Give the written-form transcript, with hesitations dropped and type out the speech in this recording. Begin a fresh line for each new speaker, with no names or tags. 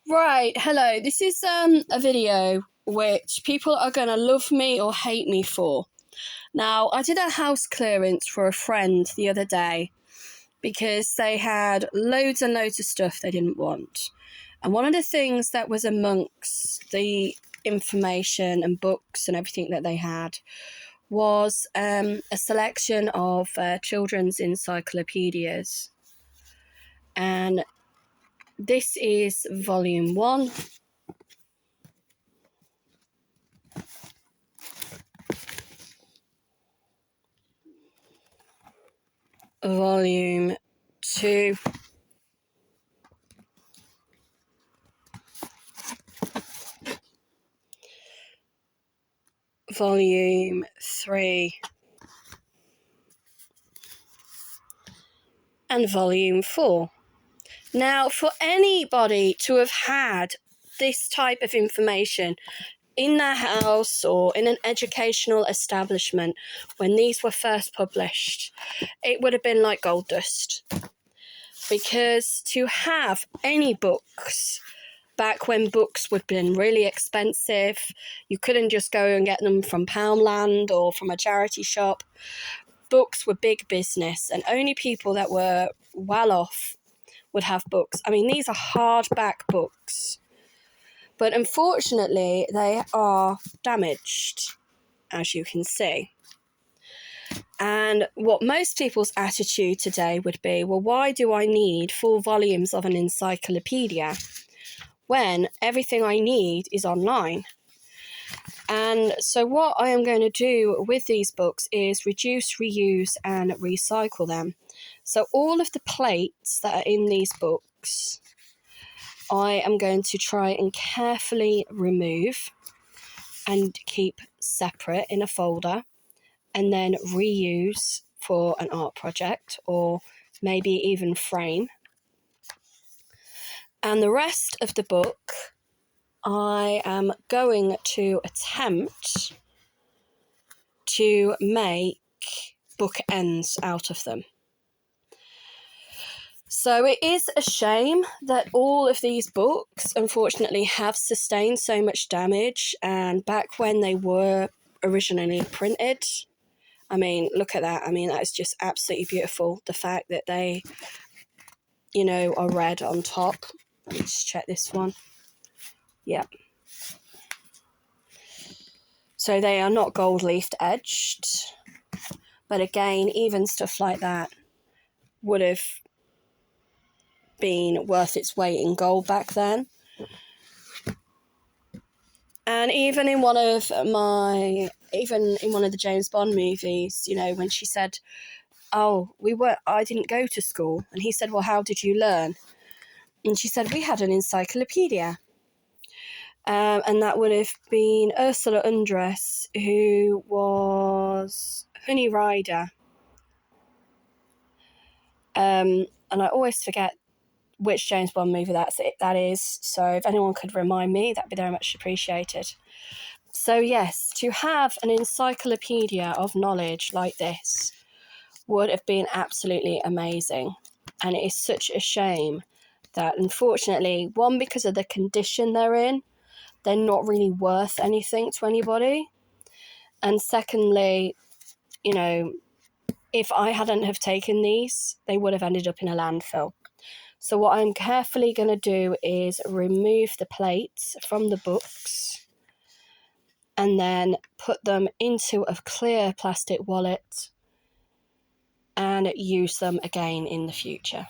Right, hello. This is a video which people are going to love me or hate me for. Now, I did a house clearance for a friend the other day because they had loads and loads of stuff they didn't want. And one of the things that was amongst the information and books and everything that they had was a selection of children's encyclopedias. And this is volume 1. Volume 2. Volume 3. And Volume 4. Now, for anybody to have had this type of information in their house or in an educational establishment when these were first published, it would have been like gold dust. Because to have any books back when books would have been really expensive, you couldn't just go and get them from Poundland or from a charity shop. Books were big business, and only people that were well off would have books. I mean, these are hardback books, but unfortunately they are damaged, as you can see. And what most people's attitude today would be, well, why do I need 4 volumes of an encyclopedia when everything I need is online? And so what I am going to do with these books is reduce, reuse, and recycle them. So all of the plates that are in these books, I am going to try and carefully remove and keep separate in a folder, and then reuse for an art project or maybe even frame. And the rest of the book, I am going to attempt to make bookends out of them. So it is a shame that all of these books, unfortunately, have sustained so much damage. And back when they were originally printed, I mean, look at that. I mean, that is just absolutely beautiful. The fact that they, are red on top. Let me just check this one. Yep. So they are not gold leafed edged. But again, even stuff like that would have been worth its weight in gold back then. And even in one of the James Bond movies, when she said, I didn't go to school. And he said, well, how did you learn? And she said, we had an encyclopedia. And that would have been Ursula Andress, who was Honey Rider. And I always forget which James Bond movie that is. So if anyone could remind me, that'd be very much appreciated. So yes, to have an encyclopedia of knowledge like this would have been absolutely amazing. And it is such a shame that, unfortunately, one, because of the condition they're in, they're not really worth anything to anybody. And secondly, if I hadn't have taken these, they would have ended up in a landfill. So what I'm carefully going to do is remove the plates from the books and then put them into a clear plastic wallet and use them again in the future.